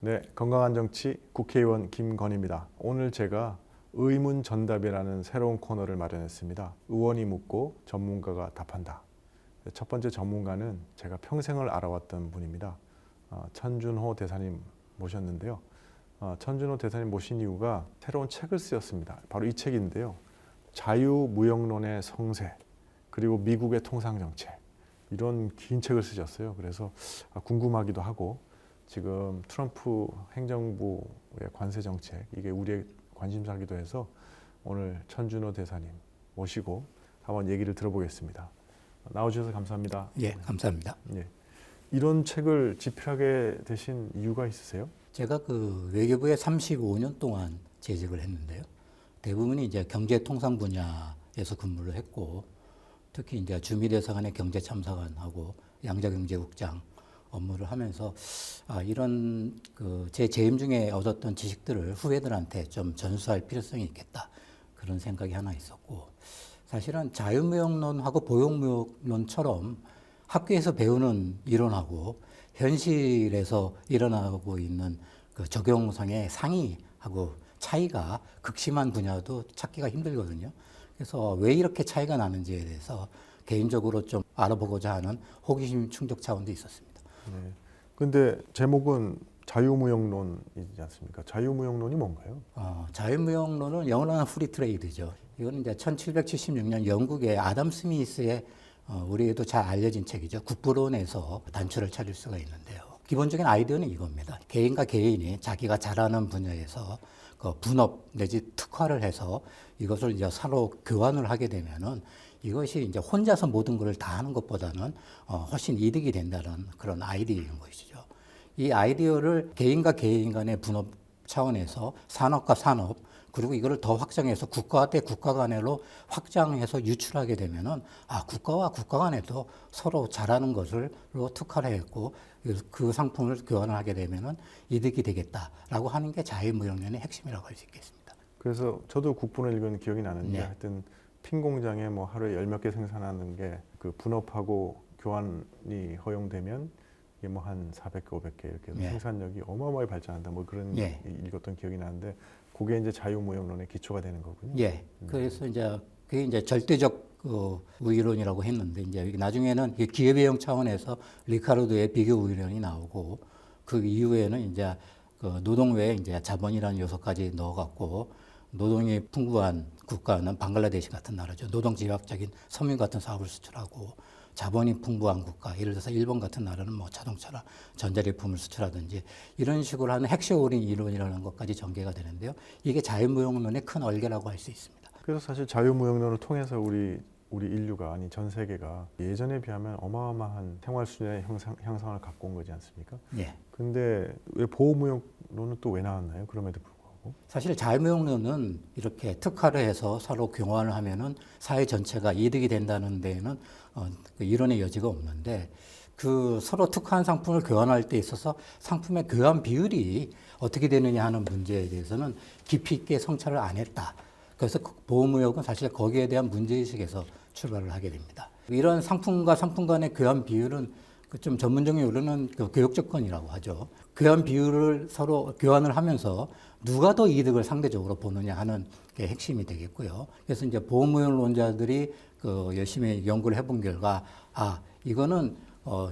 네, 건강한 정치 국회의원 김건희입니다. 오늘 제가 의문전답이라는 새로운 코너를 마련했습니다. 의원이 묻고 전문가가 답한다. 첫 번째 전문가는 제가 평생을 알아왔던 분입니다. 천준호 대사님 모셨는데요. 천준호 대사님 모신 이유가 새로운 책을 쓰였습니다. 바로 이 책인데요. 자유무역론의 성세, 그리고 미국의 통상정책, 이런 긴 책을 쓰셨어요. 그래서 궁금하기도 하고, 지금 트럼프 행정부의 관세 정책, 이게 우리의 관심사기도 해서 오늘 천준호 대사님 모시고 한번 얘기를 들어보겠습니다. 나와주셔서 감사합니다. 예, 감사합니다. 예. 이런 책을 집필하게 되신 이유가 있으세요? 제가 그 외교부에 35년 동안 재직을 했는데요. 대부분이 이제 경제통상 분야에서 근무를 했고, 특히 이제 주미대사관의 경제참사관하고 양자경제국장 업무를 하면서 이런 제 재임 중에 얻었던 지식들을 후배들한테 좀 전수할 필요성이 있겠다, 그런 생각이 하나 있었고, 사실은 자유무역론하고 보육무역론처럼 학교에서 배우는 이론하고 현실에서 일어나고 있는 그 적용상의 상이하고 차이가 극심한 분야도 찾기가 힘들거든요. 그래서 왜 이렇게 차이가 나는지에 대해서 개인적으로 좀 알아보고자 하는 호기심 충족 차원도 있었습니다. 네. 근데 제목은 자유무역론이지 않습니까? 자유무역론이 뭔가요? 자유무역론은 영어로는 프리트레이드죠. 이거는 이제 1776년 영국의 아담 스미스의 우리에도 잘 알려진 책이죠. 국부론에서 단초를 찾을 수가 있는데요. 기본적인 아이디어는 이겁니다. 개인과 개인이 자기가 잘하는 분야에서 그 분업 내지 특화를 해서 이것을 이제 서로 교환을 하게 되면은 이것이 이제 혼자서 모든 것을 다 하는 것보다는 훨씬 이득이 된다는 그런 아이디어인 것이죠. 이 아이디어를 개인과 개인 간의 분업 차원에서 산업과 산업, 그리고 이거를 더 확장해서 국가 대 국가 간으로 확장해서 유출하게 되면은 국가와 국가 간에도 서로 잘하는 것으로 특화를 했고 그 상품을 교환을 하게 되면은 이득이 되겠다라고 하는 게 자유무역론의 핵심이라고 할 수 있겠습니다. 그래서 저도 국부론 읽은 기억이 나는데, 네. 하여튼 핀 공장에 뭐 하루에 10몇 개 생산하는 게 그 분업하고 교환이 허용되면 이게 뭐 한 400개, 500개 이렇게 네. 생산력이 어마어마하게 발전한다, 뭐 그런 네. 읽었던 기억이 나는데, 그게 이제 자유무역론의 기초가 되는 거군요. 예. 그래서 이제 그게 이제 절대적 우위론이라고 했는데, 이제 나중에는 기업애용 차원에서 리카르도의 비교 우위론이 나오고, 그 이후에는 이제 그 노동 외에 이제 자본이라는 요소까지 넣어갖고, 노동이 풍부한 국가는 방글라데시 같은 나라죠. 노동 집약적인 섬유 같은 사업을 수출하고, 자본이 풍부한 국가, 예를 들어서 일본 같은 나라는 뭐 자동차나 전자제품을 수출하든지 이런 식으로 하는 핵쇼오링 이론이라는 것까지 전개가 되는데요. 이게 자유무역론의 큰 얼개라고 할 수 있습니다. 그래서 사실 자유무역론을 통해서 우리 인류가, 아니 전 세계가 예전에 비하면 어마어마한 생활 수준의 향상을 갖고 온 거지 않습니까? 예. 근데 왜 보호무역론은 또 왜 나왔나요? 그럼에도 불구하고. 사실 자유무역론은 이렇게 특화를 해서 서로 교환을 하면은 사회 전체가 이득이 된다는 데에는 그 이론의 여지가 없는데, 그 서로 특화한 상품을 교환할 때 있어서 상품의 교환 비율이 어떻게 되느냐 하는 문제에 대해서는 깊이 있게 성찰을 안 했다. 그래서 보호무역은 사실 거기에 대한 문제의식에서 출발을 하게 됩니다. 이런 상품과 상품 간의 교환 비율은 좀 전문적인 용어로는 그 교역 조건이라고 하죠. 교환 비율을 서로 교환을 하면서 누가 더 이득을 상대적으로 보느냐 하는 게 핵심이 되겠고요. 그래서 이제 보호무역론자들이 그 열심히 연구를 해본 결과, 이거는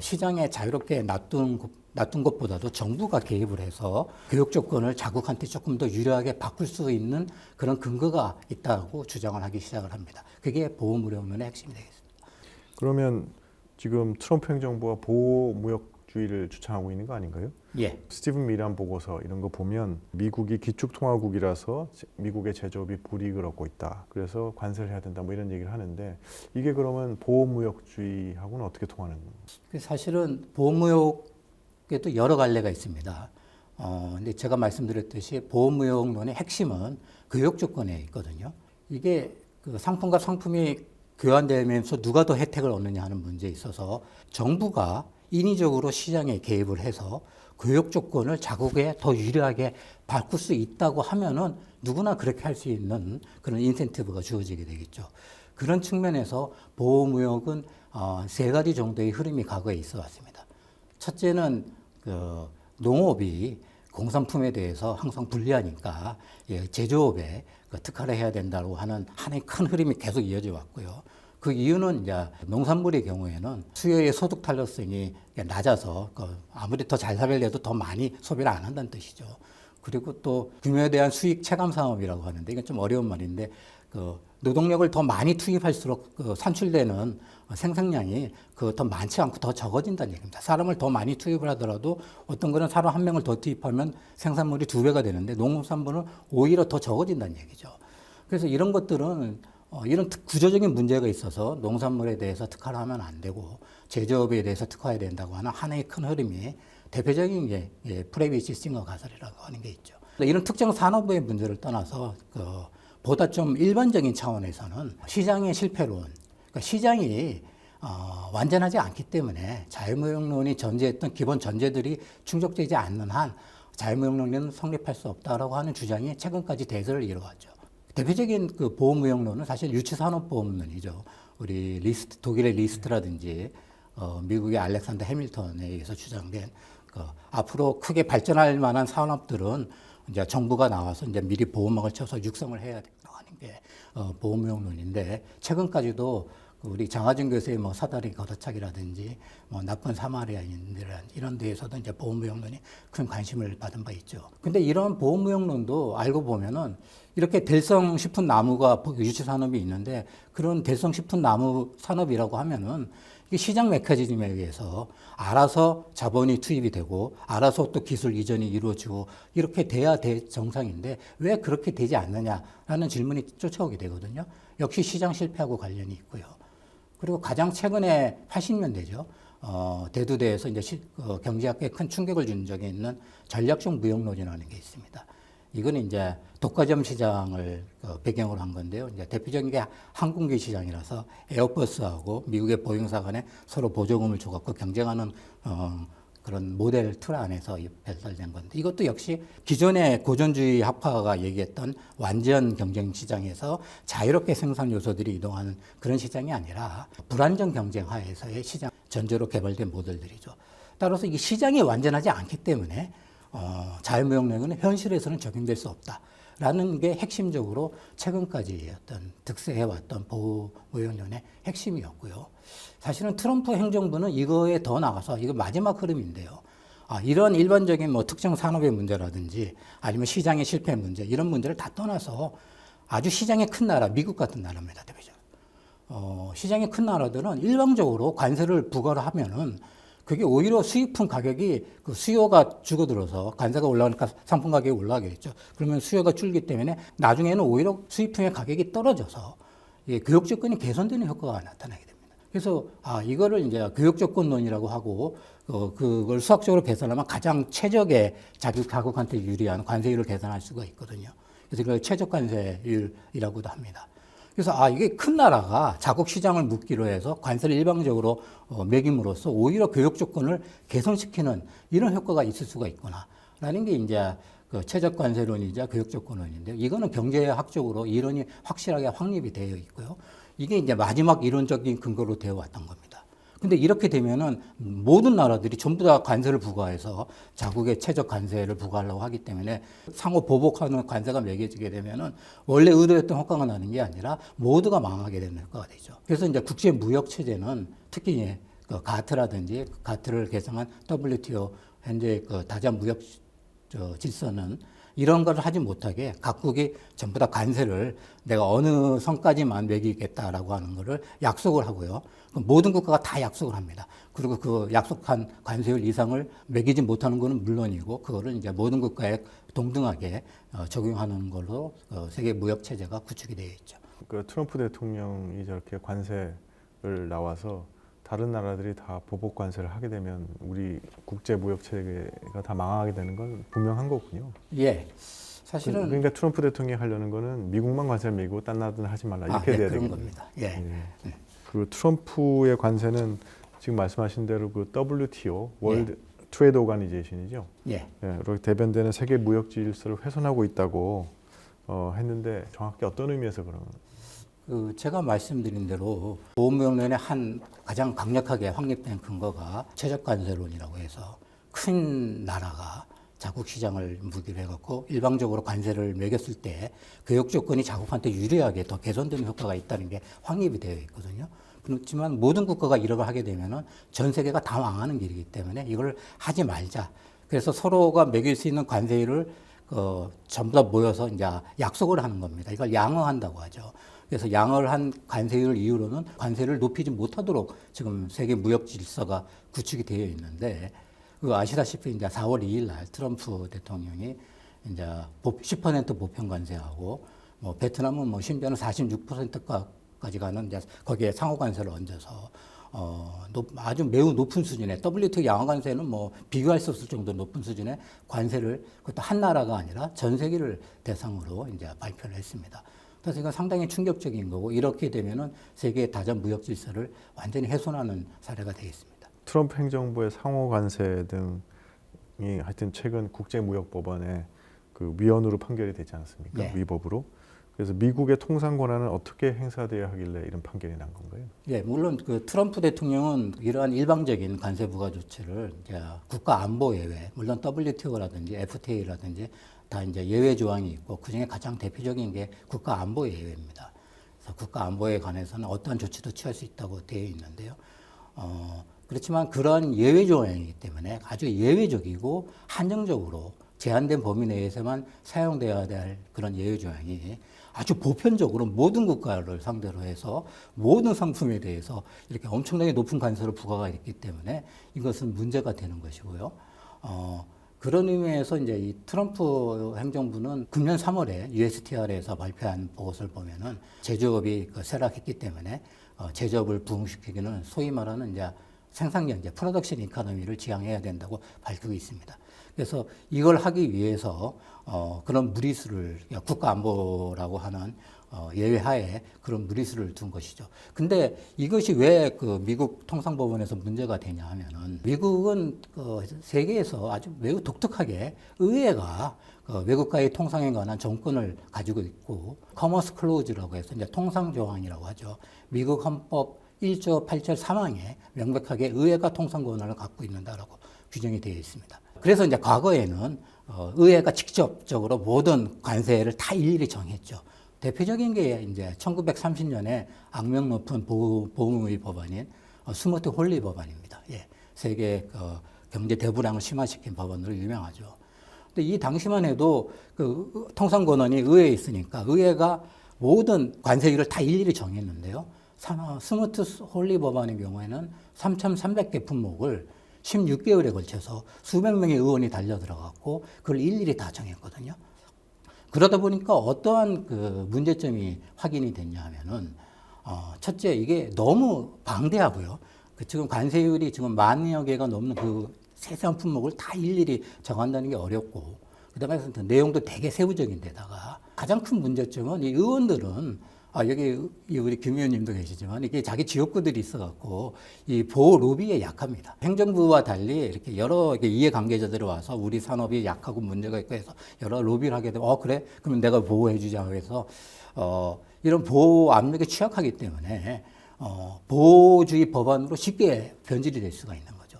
시장에 자유롭게 놔둔 것보다도 정부가 개입을 해서 교육 조건을 자국한테 조금 더 유리하게 바꿀 수 있는 그런 근거가 있다고 주장을 하기 시작을 합니다. 그게 보호무역론의 핵심이 되겠습니다. 그러면 지금 트럼프 행정부가 보호무역주의를 주창하고 있는 거 아닌가요? 예. 스티븐 미란 보고서 이런 거 보면 미국이 기축통화국이라서 미국의 제조업이 불이익을 얻고 있다, 그래서 관세를 해야 된다, 뭐 이런 얘기를 하는데, 이게 그러면 보호무역주의하고는 어떻게 통하는 거예요? 사실은 보호무역에도 여러 갈래가 있습니다. 근데 제가 말씀드렸듯이 보호무역론의 핵심은 교역 조건에 있거든요. 이게 그 상품과 상품이 교환되면서 누가 더 혜택을 얻느냐 하는 문제에 있어서 정부가 인위적으로 시장에 개입을 해서 교역 조건을 자국에 더 유리하게 바꿀 수 있다고 하면은 누구나 그렇게 할 수 있는 그런 인센티브가 주어지게 되겠죠. 그런 측면에서 보호무역은 세 가지 정도의 흐름이 과거에 있어 왔습니다. 첫째는 농업이 공산품에 대해서 항상 불리하니까 제조업에 특화를 해야 된다고 하는 하나의 큰 흐름이 계속 이어져 왔고요. 그 이유는 이제 농산물의 경우에는 수요의 소득 탄력성이 낮아서 아무리 더 잘 살려도 더 많이 소비를 안 한다는 뜻이죠. 그리고 또 규모에 대한 수익 체감 산업이라고 하는데 이건 좀 어려운 말인데 노동력을 더 많이 투입할수록 산출되는 생산량이 더 많지 않고 더 적어진다는 얘기입니다. 사람을 더 많이 투입을 하더라도 어떤 거는 사람 한 명을 더 투입하면 생산물이 2배가 되는데 농산물은 오히려 더 적어진다는 얘기죠. 그래서 이런 것들은 이런 구조적인 문제가 있어서 농산물에 대해서 특화를 하면 안 되고 제조업에 대해서 특화해야 된다고 하는 하나의 큰 흐름이 대표적인 게 프레비시 싱어 가설이라고 하는 게 있죠. 이런 특정 산업의 문제를 떠나서 보다 좀 일반적인 차원에서는 시장의 실패론, 그러니까 시장이 완전하지 않기 때문에 자유무역론이 전제했던 기본 전제들이 충족되지 않는 한 자유무역론은 성립할 수 없다라고 하는 주장이 최근까지 대세를 이뤄왔죠. 대표적인 보호무역론은 사실 유치산업보험론이죠. 우리 독일의 리스트라든지 미국의 알렉산더 해밀턴에 의해서 주장된 앞으로 크게 발전할 만한 산업들은 이제 정부가 나와서 이제 미리 보호막을 쳐서 육성을 해야 된다고 하는 게 보호무역론인데 최근까지도 우리 장하준 교수의 사다리 걷어차기라든지 나쁜 사마리아인들이라든지 이런 데에서도 이제 보호무역론이 큰 관심을 받은 바 있죠. 근데 이런 보호무역론도 알고 보면은 이렇게 대성 식품 나무가 유치 산업이 있는데 그런 대성 식품 나무 산업이라고 하면은 이게 시장 메커니즘에 의해서 알아서 자본이 투입이 되고 알아서 또 기술 이전이 이루어지고 이렇게 돼야 정상인데 왜 그렇게 되지 않느냐라는 질문이 쫓아오게 되거든요. 역시 시장 실패하고 관련이 있고요. 그리고 가장 최근에 80년대죠. 대두대에서 이제 경제학계에 큰 충격을 준 적이 있는 전략적 무역론이라는 게 있습니다. 이거는 이제 독과점 시장을 배경으로 한 건데요. 이제 대표적인 게 항공기 시장이라서 에어버스하고 미국의 보잉사 간에 서로 보조금을 줘갖고 경쟁하는 그런 모델 틀 안에서 발달된 건데 이것도 역시 기존의 고전주의 학파가 얘기했던 완전 경쟁 시장에서 자유롭게 생산 요소들이 이동하는 그런 시장이 아니라 불안정 경쟁 하에서의 시장 전제로 개발된 모델들이죠. 따라서 이게 시장이 완전하지 않기 때문에 자유무역론은 현실에서는 적용될 수 없다라는 게 핵심적으로 최근까지 어떤 득세해왔던 보호무역론의 핵심이었고요. 사실은 트럼프 행정부는 이거에 더 나가서 이거 마지막 흐름인데요. 이런 일반적인 특정 산업의 문제라든지 아니면 시장의 실패 문제 이런 문제를 다 떠나서 아주 시장의 큰 나라 미국 같은 나라입니다. 대표적으로. 시장의 큰 나라들은 일방적으로 관세를 부과를 하면은 그게 오히려 수입품 가격이 수요가 줄어들어서 관세가 올라가니까 상품 가격이 올라가겠죠. 그러면 수요가 줄기 때문에 나중에는 오히려 수입품의 가격이 떨어져서 교육 조건이 개선되는 효과가 나타나게 됩니다. 그래서 이거를 이제 교육 조건론이라고 하고 그걸 수학적으로 계산하면 가장 최적의 자국한테 유리한 관세율을 계산할 수가 있거든요. 그래서 그걸 최적 관세율이라고도 합니다. 그래서 이게 큰 나라가 자국 시장을 묶기로 해서 관세를 일방적으로 매김으로써 오히려 교육 조건을 개선시키는 이런 효과가 있을 수가 있구나라는 게 이제 최적 관세론이자 교육 조건론인데 이거는 경제학적으로 이론이 확실하게 확립이 되어 있고요. 이게 이제 마지막 이론적인 근거로 되어 왔던 겁니다. 근데 이렇게 되면은 모든 나라들이 전부 다 관세를 부과해서 자국의 최적 관세를 부과하려고 하기 때문에 상호 보복하는 관세가 매겨지게 되면은 원래 의도했던 효과가 나는 게 아니라 모두가 망하게 되는 효과가 되죠. 그래서 이제 국제 무역 체제는 특히 가트라든지 가트를 개성한 WTO 현재 다자 무역 질서는 이런 걸 하지 못하게 각국이 전부 다 관세를 내가 어느 선까지만 매기겠다라고 하는 거를 약속을 하고요. 모든 국가가 다 약속을 합니다. 그리고 그 약속한 관세율 이상을 매기지 못하는 것은 물론이고 그거를 이제 모든 국가에 동등하게 적용하는 걸로 세계 무역 체제가 구축이 되어 있죠. 트럼프 대통령이 저렇게 관세를 나와서 다른 나라들이 다 보복 관세를 하게 되면 우리 국제 무역 체계가 다 망하게 되는 건 분명한 거군요. 예. 사실은 그러니까 트럼프 대통령이 하려는 거는 미국만 관세를 매기고 딴 나라들은 하지 말라 이렇게 돼야 되는 겁니다. 예. 그리고 트럼프의 관세는 지금 말씀하신 대로 WTO 월드 트레이드 오가니제이션이죠. 예. 이렇게 대변되는 세계 무역 질서를 훼손하고 있다고 했는데 정확히 어떤 의미에서 그런? 제가 말씀드린 대로 보호무역론의 한 가장 강력하게 확립된 근거가 최저관세론이라고 해서 큰 나라가 자국 시장을 무기로 해갖고 일방적으로 관세를 매겼을 때 교역 조건이 자국한테 유리하게 더 개선되는 효과가 있다는 게 확립이 되어 있거든요. 그렇지만 모든 국가가 이런 걸 하게 되면은 전 세계가 다 망하는 길이기 때문에 이걸 하지 말자. 그래서 서로가 매길 수 있는 관세를 전부 다 모여서 이제 약속을 하는 겁니다. 이걸 양어한다고 하죠. 그래서 양어한 관세율 이후로는 관세를 높이지 못하도록 지금 세계 무역 질서가 구축이 되어 있는데, 아시다시피 이제 4월 2일 날 트럼프 대통령이 이제 10% 보편 관세하고, 뭐 베트남은 뭐 심지어는 46%까지 가는 이제 거기에 상호 관세를 얹어서 아주 매우 높은 수준의 WTO 양화 관세는 뭐 비교할 수 없을 정도 높은 수준의 관세를, 그것도 한 나라가 아니라 전 세계를 대상으로 이제 발표를 했습니다. 그래서 이건 상당히 충격적인 거고, 이렇게 되면은 세계의 다전 무역 질서를 완전히 훼손하는 사례가 되겠습니다. 트럼프 행정부의 상호 관세 등이 하여튼 최근 국제무역법원에 그 위헌으로 판결이 되지 않았습니까? 네. 위법으로. 그래서 미국의 통상 권한은 어떻게 행사돼야 하길래 이런 판결이 난 건가요? 예, 물론 그 트럼프 대통령은 이러한 일방적인 관세 부과 조치를 이제 국가 안보 예외, 물론 WTO라든지 FTA라든지 다 이제 예외 조항이 있고, 그 중에 가장 대표적인 게 국가 안보 예외입니다. 그래서 국가 안보에 관해서는 어떠한 조치도 취할 수 있다고 되어 있는데요. 그렇지만 그런 예외 조항이기 때문에 아주 예외적이고 한정적으로 제한된 범위 내에서만 사용되어야 될 그런 예외 조항이 아주 보편적으로 모든 국가를 상대로 해서 모든 상품에 대해서 이렇게 엄청나게 높은 관세를 부과가 있기 때문에 이것은 문제가 되는 것이고요. 그런 의미에서 이제 이 트럼프 행정부는 금년 3월에 USTR에서 발표한 보고서를 보면은 제조업이 쇠락했기 때문에 제조업을 부흥시키기는 소위 말하는 이제 생산경제, 프로덕션 이코노미를 지향해야 된다고 밝히고 있습니다. 그래서 이걸 하기 위해서 그런 무리수를, 국가안보라고 하는 예외하에 그런 무리수를 둔 것이죠. 근데 이것이 왜 그 미국 통상법원에서 문제가 되냐 하면은, 미국은 세계에서 아주 매우 독특하게 의회가 외국과의 통상에 관한 정권을 가지고 있고, 커머스 클로즈라고 해서 이제 통상조항이라고 하죠. 미국 헌법 1조 8절 3항에 명백하게 의회가 통상 권한을 갖고 있는다라고 규정이 되어 있습니다. 그래서 이제 과거에는 의회가 직접적으로 모든 관세를 다 일일이 정했죠. 대표적인 게 이제 1930년에 악명 높은 보험의 법안인 스무트 홀리 법안입니다. 예, 세계 경제 대불황을 심화시킨 법안으로 유명하죠. 근데 이 당시만 해도 그 통상 권한이 의회에 있으니까 의회가 모든 관세율을 다 일일이 정했는데요. 스무트 홀리 법안의 경우에는 3,300개 품목을 16개월에 걸쳐서 수백 명의 의원이 달려들어갔고 그걸 일일이 다 정했거든요. 그러다 보니까 어떠한 그 문제점이 확인이 됐냐 하면은, 첫째, 이게 너무 방대하고요. 지금 관세율이 지금 10,000여 개가 넘는 그 세세한 품목을 다 일일이 정한다는 게 어렵고, 그 다음에 내용도 되게 세부적인 데다가 가장 큰 문제점은 이 의원들은, 여기 우리 김 의원님도 계시지만 이게 자기 지역구들이 있어갖고 이 보호 로비에 약합니다. 행정부와 달리 이렇게 여러 이해관계자들이 와서 우리 산업이 약하고 문제가 있고 해서 여러 로비를 하게 되면, 그래? 그러면 내가 보호해주자 해서, 이런 보호 압력에 취약하기 때문에, 보호주의 법안으로 쉽게 변질이 될 수가 있는 거죠.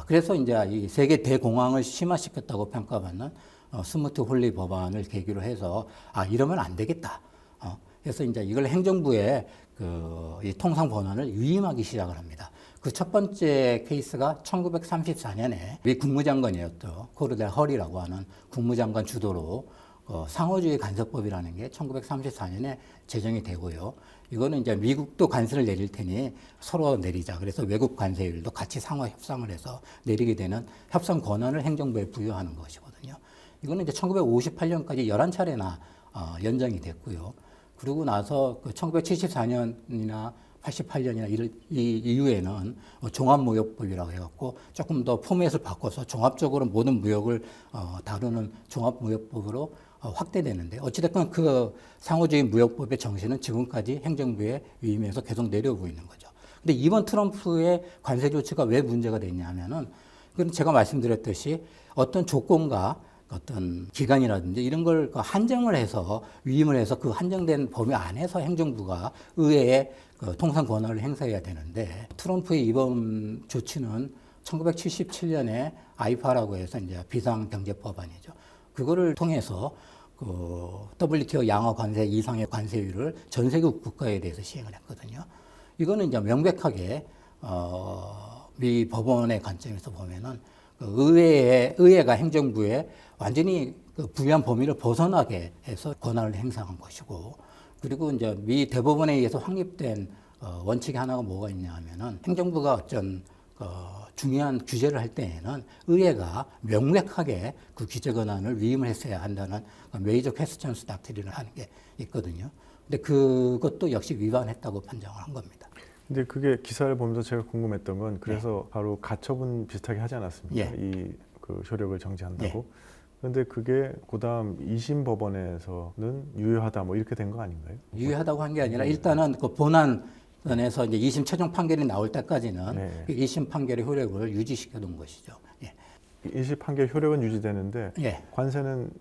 그래서 이제 이 세계 대공황을 심화시켰다고 평가받는 스무트 홀리 법안을 계기로 해서, 이러면 안 되겠다. 그래서 이제 이걸 행정부에 이 통상 권한을 위임하기 시작을 합니다. 그 첫 번째 케이스가 1934년에 미 국무장관이었던 코르델 헐이라고 하는 국무장관 주도로 상호주의 간섭법이라는 게 1934년에 제정이 되고요. 이거는 이제 미국도 관세를 내릴 테니 서로 내리자. 그래서 외국 관세율도 같이 상호 협상을 해서 내리게 되는 협상 권한을 행정부에 부여하는 것이거든요. 이거는 이제 1958년까지 11차례나 연장이 됐고요. 그러고 나서 1974년이나 88년이나 이 이후에는 종합무역법이라고 해갖고 조금 더 포맷을 바꿔서 종합적으로 모든 무역을 다루는 종합무역법으로 확대되는데, 어찌됐건 그 상호주의 무역법의 정신은 지금까지 행정부에 위임해서 계속 내려오고 있는 거죠. 근데 이번 트럼프의 관세 조치가 왜 문제가 됐냐 하면은, 그건 제가 말씀드렸듯이 어떤 조건과 어떤 기간이라든지 이런 걸 한정을 해서 위임을 해서 그 한정된 범위 안에서 행정부가 의회에 통상 권한을 행사해야 되는데, 트럼프의 이번 조치는 1977년에 아이파라고 해서 이제 비상경제법안이죠. 그거를 통해서 그 WTO 양화 관세 이상의 관세율을 전 세계 국가에 대해서 시행을 했거든요. 이거는 이제 명백하게 미 법원의 관점에서 보면은 그 의회가 행정부에 완전히 그 부여한 범위를 벗어나게 해서 권한을 행사한 것이고, 그리고 이제 미 대법원에 의해서 확립된 원칙이 하나가 뭐가 있냐 하면은 행정부가 어떤 중요한 규제를 할 때에는 의회가 명백하게 그 규제 권한을 위임을 했어야 한다는 메이저 퀘스천스 닥트린을 하는 게 있거든요. 근데 그것도 역시 위반했다고 판정을 한 겁니다. 근데 그게 기사를 보면서 제가 궁금했던 건 그래서 바로 가처분 비슷하게 하지 않았습니까? 이 그 효력을 정지한다고. 그런데 그게 그다음 2심 법원에서는 유효하다 뭐 이렇게 된 거 아닌가요? 유효하다고 한 게 아니라 일단은 그 본안에서 이제 2심 최종 판결이 나올 때까지는 그 2심 판결의 효력을 유지시켜 둔 것이죠. 2심 판결 효력은 유지되는데 관세는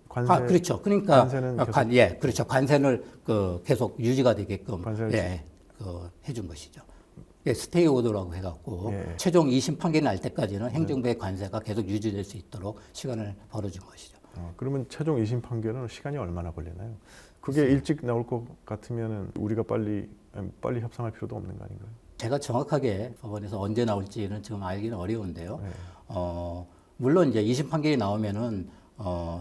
그렇죠. 그러니까 관세는 계속 그렇죠. 관세를 그 계속 유지가 되게끔 관세를 그 해준 것이죠. 스테이 오더라고 해갖고 최종 2심 판결이 날 때까지는 행정부의 관세가 계속 유지될 수 있도록 시간을 벌어준 것이죠. 그러면 최종 2심 판결은 시간이 얼마나 걸리나요? 그게 일찍 나올 것 같으면은 우리가 빨리 협상할 필요도 없는 거 아닌가요? 제가 정확하게 법원에서 언제 나올지는 지금 알기는 어려운데요. 물론 이제 2심 판결이 나오면은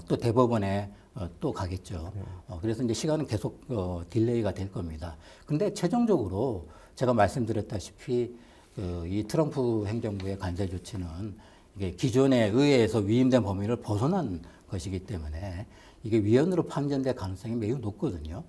또 대법원에 또 가겠죠. 그래서 이제 시간은 계속 딜레이가 될 겁니다. 근데 최종적으로 제가 말씀드렸다시피 이 트럼프 행정부의 관세 조치는 이게 기존의 의회에서 위임된 범위를 벗어난 것이기 때문에 이게 위헌으로 판정될 가능성이 매우 높거든요.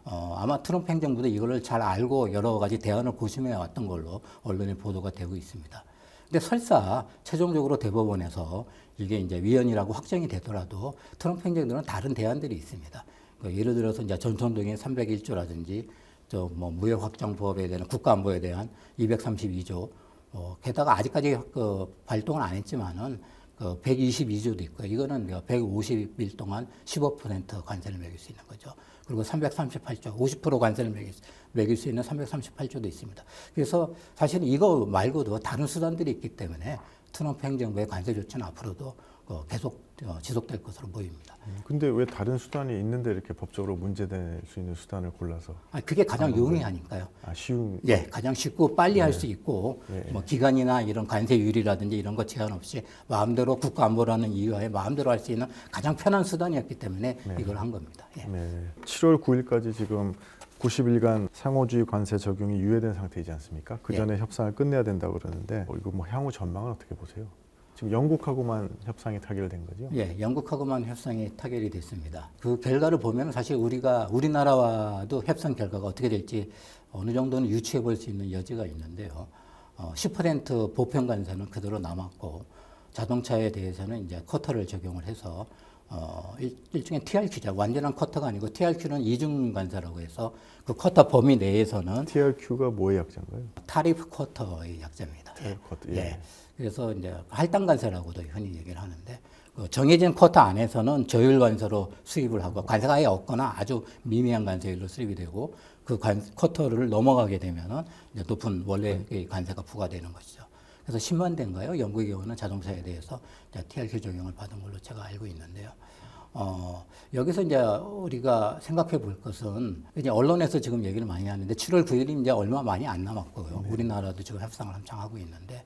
아마 트럼프 행정부도 이거를 잘 알고 여러 가지 대안을 고심해 왔던 걸로 언론에 보도가 되고 있습니다. 근데 설사 최종적으로 대법원에서 이게 이제 위헌이라고 확정이 되더라도 트럼프 행정부는 다른 대안들이 있습니다. 예를 들어서 이제 전통적인 301조라든지 뭐 무역확장법에 대한 국가안보에 대한 232조, 게다가 아직까지 그 발동을 안 했지만은 그 122조도 있고요. 이거는 150일 동안 15% 관세를 매길 수 있는 거죠. 그리고 338조, 50% 관세를 매길 수 있는 338조도 있습니다. 그래서 사실 이거 말고도 다른 수단들이 있기 때문에 트럼프 행정부의 관세 조치는 앞으로도 계속 지속될 것으로 보입니다. 근데 왜 다른 수단이 있는데 이렇게 법적으로 문제될 수 있는 수단을 골라서? 그게 가장 용이하니까요. 쉬운. 가장 쉽고 빨리 할 수 있고 뭐 기간이나 이런 관세율이라든지 이런 거 제한 없이 마음대로 국가안보라는 이유하에 마음대로 할 수 있는 가장 편한 수단이었기 때문에 이걸 한 겁니다. 7월 9일까지 지금 90일간 상호주의 관세 적용이 유예된 상태이지 않습니까? 그 전에 협상을 끝내야 된다고 그러는데 이거 뭐 향후 전망은 어떻게 보세요? 지금 영국하고만 협상이 타결된 거죠? 영국하고만 협상이 타결이 됐습니다. 그 결과를 보면 사실 우리나라와도 협상 결과가 어떻게 될지 어느 정도는 유추해 볼 수 있는 여지가 있는데요. 10% 보편 관세는 그대로 남았고 자동차에 대해서는 이제 쿼터를 적용을 해서 일종의 TRQ죠. 완전한 쿼터가 아니고 TRQ는 이중 관세라고 해서 그 쿼터 범위 내에서는 TRQ가 뭐의 약자인가요? 타리프 쿼터의 약자입니다. 쿼터, 그래서 이제 할당 관세라고도 흔히 얘기를 하는데 그 정해진 쿼터 안에서는 저율 관세로 수입을 하고 관세가 아예 없거나 아주 미미한 관세율로 수입이 되고 그 쿼터를 넘어가게 되면은 이제 높은 원래의 관세가 부과되는 것이죠. 그래서 10만 대인가요? 영국의 경우는 자동차에 대해서 TRQ 적용을 받은 걸로 제가 알고 있는데요. 여기서 이제 우리가 생각해 볼 것은 이제 언론에서 지금 얘기를 많이 하는데 7월 9일이 이제 얼마 많이 안 남았고요. 우리나라도 지금 협상을 한창 하고 있는데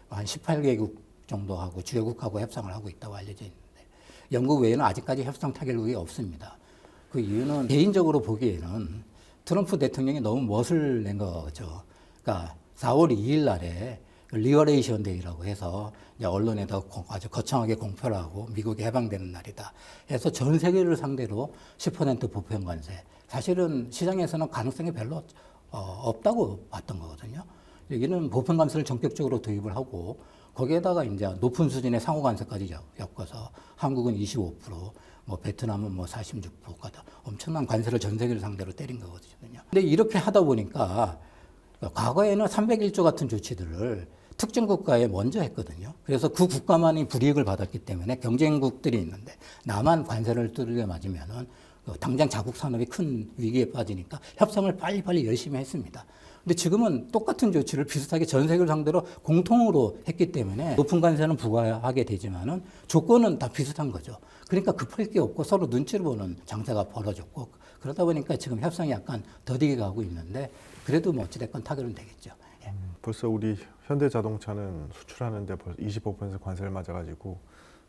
한 18개국 정도 하고 주요국하고 협상을 하고 있다고 알려져 있는데 영국 외에는 아직까지 협상 타결국이 없습니다. 그 이유는 개인적으로 보기에는 트럼프 대통령이 너무 멋을 낸 거죠. 그러니까 4월 2일 날에 리버레이션 데이라고 해서 이제 언론에다 아주 거창하게 공표를 하고 미국이 해방되는 날이다 해서 전 세계를 상대로 10% 보편 관세. 사실은 시장에서는 가능성이 별로 없다고 봤던 거거든요. 여기는 보편 관세를 전격적으로 도입을 하고 거기에다가 이제 높은 수준의 상호 관세까지 엮어서 한국은 25%, 뭐 베트남은 뭐 46%까지 엄청난 관세를 전 세계를 상대로 때린 거거든요. 근데 이렇게 하다 보니까 과거에는 301조 같은 조치들을 특정 국가에 먼저 했거든요. 그래서 그 국가만이 불이익을 받았기 때문에 경쟁국들이 있는데 나만 관세를 두들겨 맞으면은 당장 자국 산업이 큰 위기에 빠지니까 협상을 빨리빨리 열심히 했습니다. 근데 지금은 똑같은 조치를 비슷하게 전 세계를 상대로 공통으로 했기 때문에 높은 관세는 부과하게 되지만은 조건은 다 비슷한 거죠. 그러니까 급할 게 없고 서로 눈치를 보는 장세가 벌어졌고 그러다 보니까 지금 협상이 약간 더디게 가고 있는데 그래도 뭐 어찌됐건 타결은 되겠죠. 예. 벌써 우리 현대자동차는 수출하는데 벌써 25% 관세를 맞아가지고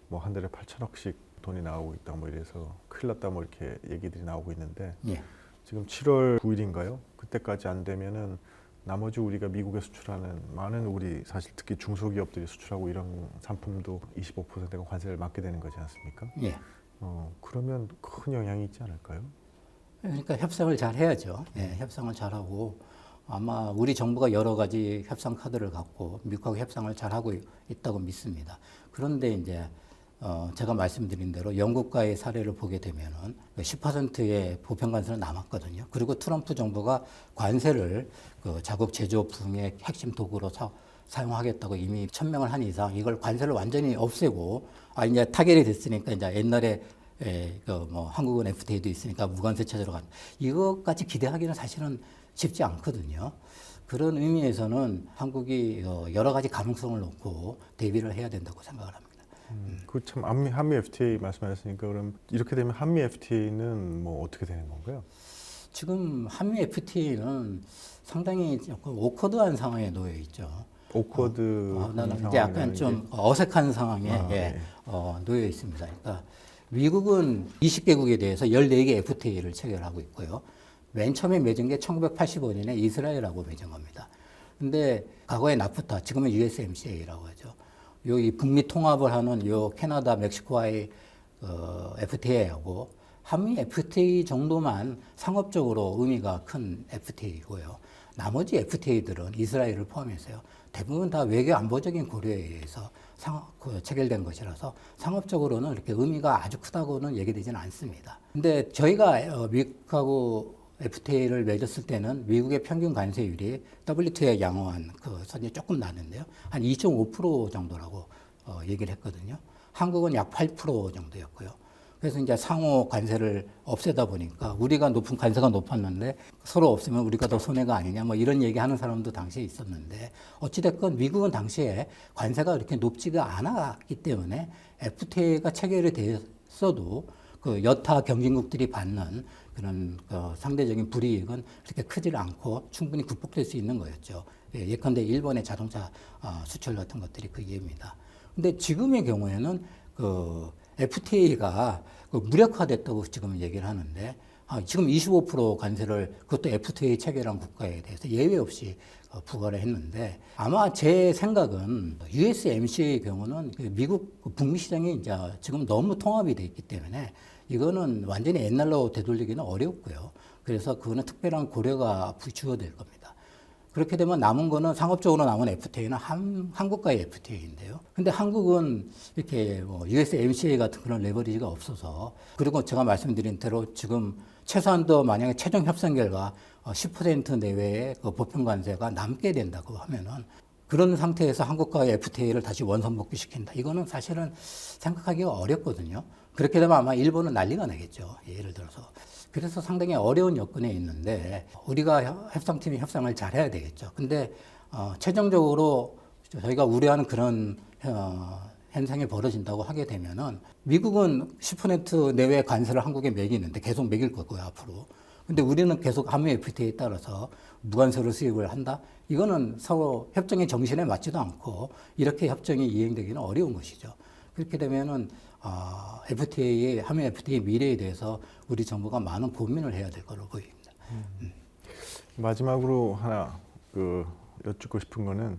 뭐 한 달에 8천억씩 돈이 나오고 있다 뭐 이래서 큰일 났다 뭐 이렇게 얘기들이 나오고 있는데 예. 지금 7월 9일인가요? 그때까지 안 되면은 나머지 우리가 미국에 수출하는 많은 우리 사실 특히 중소기업들이 수출하고 이런 상품도 25%가 관세를 맞게 되는 거지 않습니까? 예. 그러면 큰 영향이 있지 않을까요? 그러니까 협상을 잘 해야죠. 예, 협상을 잘하고 아마 우리 정부가 여러 가지 협상 카드를 갖고 미국하고 협상을 잘하고 있다고 믿습니다. 그런데 이제 제가 말씀드린 대로 영국과의 사례를 보게 되면은 10%의 보편 관세는 남았거든요. 그리고 트럼프 정부가 관세를 그 자국 제조품의 핵심 도구로 사용하겠다고 이미 천명을 한 이상 이걸 관세를 완전히 없애고 이제 타결이 됐으니까 이제 옛날에 뭐 한국은 FTA도 있으니까 무관세 체제로 간 이것까지 기대하기는 사실은 쉽지 않거든요. 그런 의미에서는 한국이 여러 가지 가능성을 놓고 대비를 해야 된다고 생각을 합니다. 그 참 한미 FTA 말씀하셨으니까 그럼 이렇게 되면 한미 FTA는 뭐 어떻게 되는 건가요? 지금 한미 FTA는 상당히 조금 오커드한 상황에 놓여 있죠. 오커드 나는 이제 약간 좀 어색한 상황에 네. 놓여 있습니다. 그러니까 미국은 20개국에 대해서 14개 FTA를 체결하고 있고요. 맨 처음에 맺은 게 1985년에 이스라엘하고 맺은 겁니다. 근데 과거에 나프타, 지금은 USMCA라고 하죠. 이 북미 통합을 하는 요 캐나다, 멕시코와의 FTA하고 한미 FTA 정도만 상업적으로 의미가 큰 FTA이고요. 나머지 FTA들은 이스라엘을 포함해서요. 대부분 다 외교 안보적인 고려에 의해서 체결된 것이라서 상업적으로는 이렇게 의미가 아주 크다고는 얘기되지는 않습니다. 근데 저희가 미국하고 FTA를 맺었을 때는 미국의 평균 관세율이 WTO에 양호한 그 선이 조금 나는데요. 한 2.5% 정도라고 얘기를 했거든요. 한국은 약 8% 정도였고요. 그래서 이제 상호 관세를 없애다 보니까 우리가 높은 관세가 높았는데 서로 없으면 우리가 더 손해가 아니냐 뭐 이런 얘기하는 사람도 당시에 있었는데 어찌됐건 미국은 당시에 관세가 그렇게 높지가 않았기 때문에 FTA가 체결이 됐어도 그 여타 경쟁국들이 받는 그런 상대적인 불이익은 그렇게 크지를 않고 충분히 극복될 수 있는 거였죠. 예컨대 일본의 자동차 수출 같은 것들이 그 예입니다. 근데 지금의 경우에는 그 FTA가 무력화됐다고 지금 얘기를 하는데 지금 25% 관세를 그것도 FTA 체결한 국가에 대해서 예외 없이 부과를 했는데 아마 제 생각은 USMCA의 경우는 미국 북미 시장이 이제 지금 너무 통합이 돼 있기 때문에 이거는 완전히 옛날로 되돌리기는 어렵고요. 그래서 그거는 특별한 고려가 부추어질 겁니다. 그렇게 되면 남은 거는 상업적으로 남은 FTA는 한국과의 FTA인데요. 근데 한국은 이렇게 뭐 USMCA 같은 그런 레버리지가 없어서 그리고 제가 말씀드린 대로 지금 최소한도 만약에 최종 협상 결과 10% 내외의 그 보편 관세가 남게 된다고 하면은 그런 상태에서 한국과의 FTA를 다시 원선복귀시킨다. 이거는 사실은 생각하기가 어렵거든요. 그렇게 되면 아마 일본은 난리가 나겠죠. 예를 들어서. 그래서 상당히 어려운 여건에 있는데 우리가 협상팀이 협상을 잘해야 되겠죠. 근데 최종적으로 저희가 우려하는 그런 현상이 벌어진다고 하게 되면은 미국은 10% 내외 관세를 한국에 매기는데 계속 매길 거고요, 앞으로. 근데 우리는 계속 한미 FTA에 따라서 무관세로 수입을 한다? 이거는 서로 협정의 정신에 맞지도 않고 이렇게 협정이 이행되기는 어려운 것이죠. 그렇게 되면은 FTA의 한미 FTA 미래에 대해서 우리 정부가 많은 고민을 해야 될 거로 보입니다. 마지막으로 하나 여쭙고 싶은 거는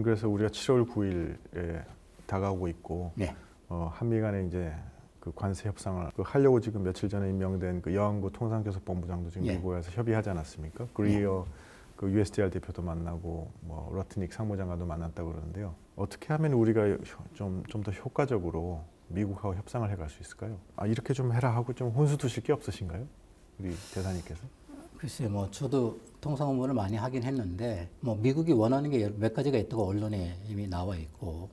그래서 우리가 7월 9일에 다가오고 있고 네. 한미 간에 이제 그 관세 협상을 하려고 지금 며칠 전에 임명된 그 여왕부 통상교섭본부장도 지금 예. 미국에서 협의하지 않았습니까? 그리어 그 USTR 대표도 만나고 뭐 러트닉 상무장관도 만났다고 그러는데요. 어떻게 하면 우리가 좀 더 효과적으로 미국하고 협상을 해갈 수 있을까요? 이렇게 좀 해라 하고 좀 혼수 두실 게 없으신가요? 우리 대사님께서? 글쎄요, 뭐 저도 통상 업무를 많이 하긴 했는데 뭐 미국이 원하는 게 몇 가지가 있다고 언론에 이미 나와 있고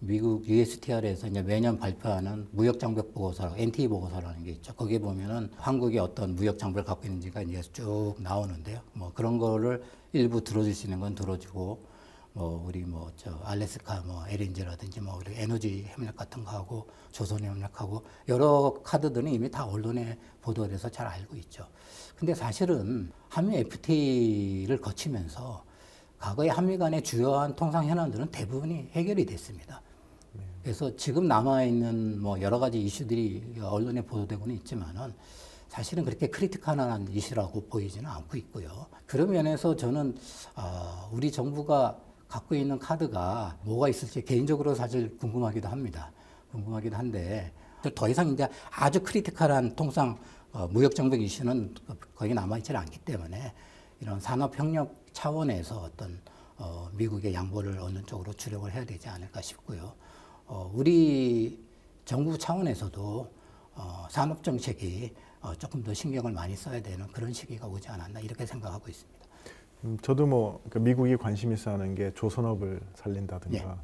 미국 USTR에서 이제 매년 발표하는 무역 장벽 보고서라고 NT 보고서라는 게 있죠. 거기에 보면은 한국이 어떤 무역 장벽을 갖고 있는지가 이제 쭉 나오는데요. 뭐 그런 거를 일부 들어줄 수 있는 건 들어주고, 뭐 우리 뭐 저 알래스카 뭐 LNG라든지 뭐 우리 에너지 협력 같은 거 하고 조선 협력하고 여러 카드들은 이미 다 언론에 보도돼서 잘 알고 있죠. 근데 사실은 한미 FTA를 거치면서 과거에 한미 간의 주요한 통상 현안들은 대부분이 해결이 됐습니다. 그래서 지금 남아있는 뭐 여러 가지 이슈들이 언론에 보도되고는 있지만은 사실은 그렇게 크리티컬한 이슈라고 보이지는 않고 있고요. 그런 면에서 저는 우리 정부가 갖고 있는 카드가 뭐가 있을지 개인적으로 사실 궁금하기도 합니다. 궁금하기도 한데 더 이상 이제 아주 크리티컬한 통상 무역 정책 이슈는 거의 남아있지 않기 때문에 이런 산업협력 차원에서 어떤 미국의 양보를 얻는 쪽으로 주력을 해야 되지 않을까 싶고요. 우리 정부 차원에서도 산업정책이 조금 더 신경을 많이 써야 되는 그런 시기가 오지 않았나 이렇게 생각하고 있습니다. 저도 뭐 미국이 관심 있어 하는 게 조선업을 살린다든가 예.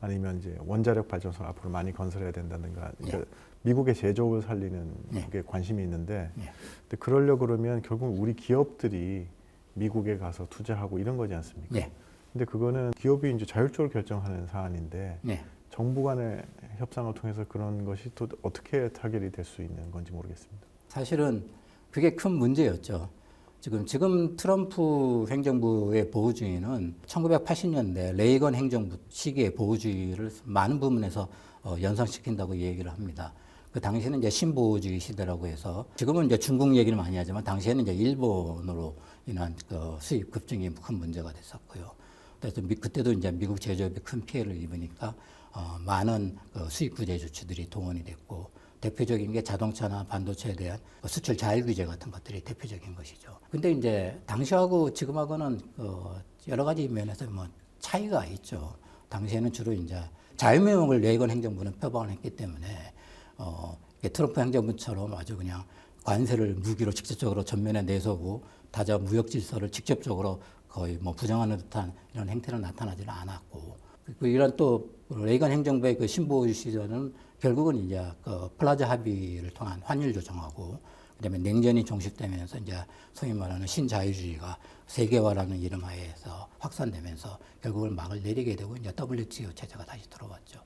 아니면 이제 원자력 발전소를 앞으로 많이 건설해야 된다든가 그러니까 예. 미국의 제조업을 살리는 예. 게 관심이 있는데 예. 근데 그러려고 그러면 결국 우리 기업들이 미국에 가서 투자하고 이런 거지 않습니까? 예. 근데 그거는 기업이 이제 자율적으로 결정하는 사안인데 예. 정부 간의 협상을 통해서 그런 것이 또 어떻게 타결이 될 수 있는 건지 모르겠습니다. 사실은 그게 큰 문제였죠. 지금 트럼프 행정부의 보호주의는 1980년대 레이건 행정부 시기의 보호주의를 많은 부분에서 연상시킨다고 얘기를 합니다. 그 당시에는 이제 신보호주의 시대라고 해서 지금은 이제 중국 얘기를 많이 하지만 당시에는 이제 일본으로 인한 그 수입 급증이 큰 문제가 됐었고요. 그래서 그때도 이제 미국 제조업이 큰 피해를 입으니까 많은 그 수입 구제 조치들이 동원이 됐고 대표적인 게 자동차나 반도체에 대한 수출 자율 규제 같은 것들이 대표적인 것이죠. 근데 이제 당시하고 지금하고는 여러 가지 면에서 뭐 차이가 있죠. 당시에는 주로 이제 자유무역을 레이건 행정부는 표방을 했기 때문에 트럼프 행정부처럼 아주 그냥 관세를 무기로 직접적으로 전면에 내세우고 다자 무역 질서를 직접적으로 거의 뭐 부정하는 듯한 이런 행태는 나타나지는 않았고 그리고 이런 또 레이건 행정부의 그 신보 시절은 결국은 이제 그 플라자 합의를 통한 환율 조정하고 그다음에 냉전이 종식되면서 이제 소위 말하는 신자유주의가 세계화라는 이름 하에서 확산되면서 결국은 막을 내리게 되고 이제 WTO 체제가 다시 들어왔죠.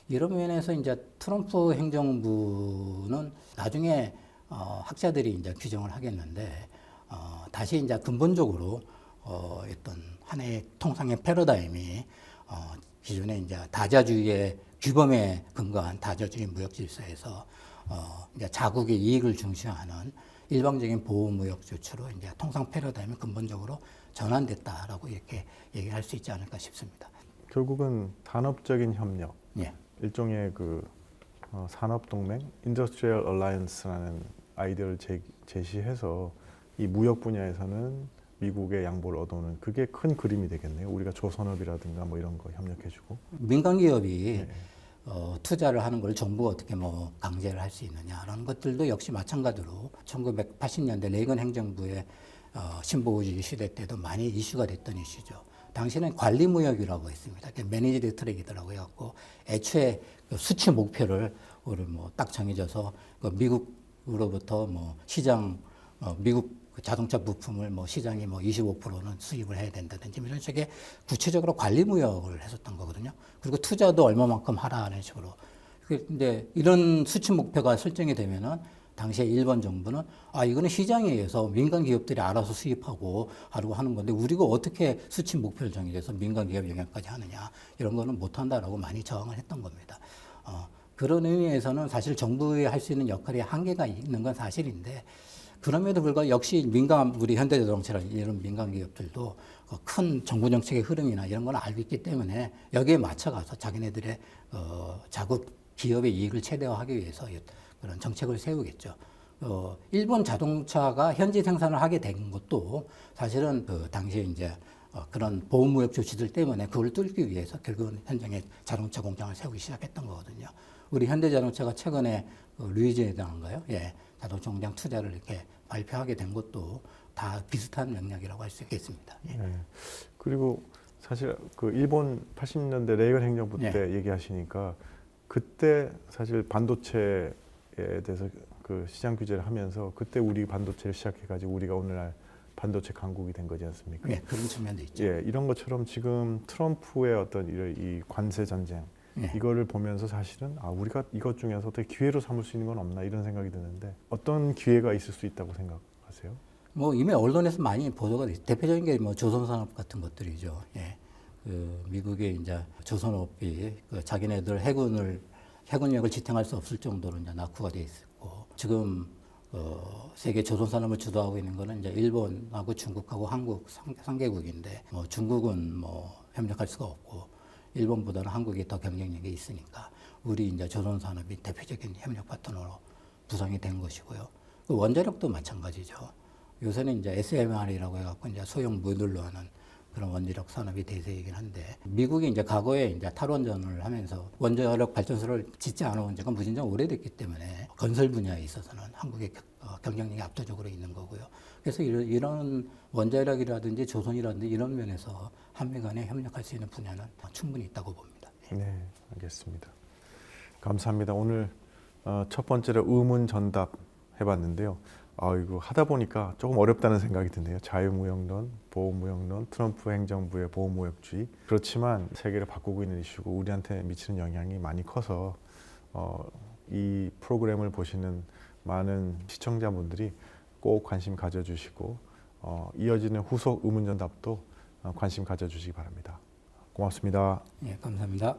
이런 면에서 이제 트럼프 행정부는 나중에 학자들이 이제 규정을 하겠는데 다시 이제 근본적으로 어떤 하나의 통상의 패러다임이 기존의 이제 다자주의의 규범에 근거한 다자주의 무역 질서에서 이제 자국의 이익을 중시하는 일방적인 보호 무역 조치로 이제 통상 패러다임이 근본적으로 전환됐다라고 이렇게 얘기할 수 있지 않을까 싶습니다. 결국은 단업적인 협력, 예. 일종의 그 산업동맹, 인더스트리얼 얼라이언스라는 아이디어를 제시해서 이 무역 분야에서는 미국의 양보를 얻어오는 그게 큰 그림이 되겠네요. 우리가 조선업이라든가 뭐 이런 거 협력해주고 민간 기업이 네. 투자를 하는 걸 정부가 어떻게 뭐 강제를 할 수 있느냐라는 것들도 역시 마찬가지로 1980년대 레이건 행정부의 신보호주의 시대 때도 많이 이슈가 됐던 이슈죠. 당시에는 관리무역이라고 했습니다. 매니지드 트랙이더라고 해갖고 애초에 그 수치 목표를 우리 뭐 딱 정해져서 그 미국으로부터 뭐 시장 미국 그 자동차 부품을 뭐 시장이 뭐 25%는 수입을 해야 된다든지 이런 식의 구체적으로 관리무역을 했었던 거거든요. 그리고 투자도 얼마만큼 하라는 식으로. 근데 이런 수치 목표가 설정이 되면은 당시에 일본 정부는 이거는 시장에 의해서 민간 기업들이 알아서 수입하고 하려고 하는 건데 우리가 어떻게 수치 목표를 정해서 민간 기업 영향까지 하느냐 이런 거는 못한다라고 많이 저항을 했던 겁니다. 그런 의미에서는 사실 정부에 할 수 있는 역할이 한계가 있는 건 사실인데 그럼에도 불구하고 역시 우리 현대자동차라는 이런 민간 기업들도 큰 정부 정책의 흐름이나 이런 걸 알고 있기 때문에 여기에 맞춰가서 자기네들의 자국 기업의 이익을 최대화하기 위해서 그런 정책을 세우겠죠. 일본 자동차가 현지 생산을 하게 된 것도 사실은 그 당시에 이제 그런 보호무역 조치들 때문에 그걸 뚫기 위해서 결국은 현장에 자동차 공장을 세우기 시작했던 거거든요. 우리 현대자동차가 최근에 루이지애나인가요? 예, 자동차 공장 투자를 이렇게 발표하게 된 것도 다 비슷한 맥락이라고 할 수 있겠습니다. 예. 네. 그리고 사실 그 일본 80년대 레이건 행정부 예. 때 얘기하시니까 그때 사실 반도체에 대해서 그 시장 규제를 하면서 그때 우리 반도체를 시작해가지고 우리가 오늘날 반도체 강국이 된 거지 않습니까? 예, 그런 측면도 있죠. 예, 이런 것처럼 지금 트럼프의 어떤 이 관세 전쟁 예. 이거를 보면서 사실은 우리가 이것 중에서 어떻게 기회로 삼을 수 있는 건 없나 이런 생각이 드는데 어떤 기회가 있을 수 있다고 생각하세요? 뭐 이미 언론에서 많이 보도가 돼. 대표적인 게 뭐 조선산업 같은 것들이죠. 예. 그 미국의 이제 조선업이 그 자기네들 해군력을 지탱할 수 없을 정도로 이제 낙후가 돼 있었고 지금 세계 조선산업을 주도하고 있는 거는 이제 일본하고 중국하고 한국 3개국인데 뭐 중국은 뭐 협력할 수가 없고 일본보다는 한국이 더 경쟁력이 있으니까 우리 이제 조선산업이 대표적인 협력 파트너로 구성이 된 것이고요. 그 원자력도 마찬가지죠. 요새는 이제 SMR이라고 해갖고 이제 소형 모듈로 하는 그런 원자력 산업이 대세이긴 한데 미국이 이제 과거에 이제 탈원전을 하면서 원자력 발전소를 짓지 않아온 지가 무진장 오래됐기 때문에 건설 분야에 있어서는 한국의 경쟁력이 압도적으로 있는 거고요. 그래서 이런 원자력이라든지 조선이라든지 이런 면에서 한미 간에 협력할 수 있는 분야는 충분히 있다고 봅니다. 네, 알겠습니다. 감사합니다. 오늘 첫 번째로 의문 전답 해봤는데요. 이거 하다 보니까 조금 어렵다는 생각이 드네요. 자유무역론, 보호무역론, 트럼프 행정부의 보호무역주의. 그렇지만 세계를 바꾸고 있는 이슈고 우리한테 미치는 영향이 많이 커서 이 프로그램을 보시는 많은 시청자분들이 꼭 관심 가져주시고 이어지는 후속 의문전답도 관심 가져주시기 바랍니다. 고맙습니다. 예, 감사합니다.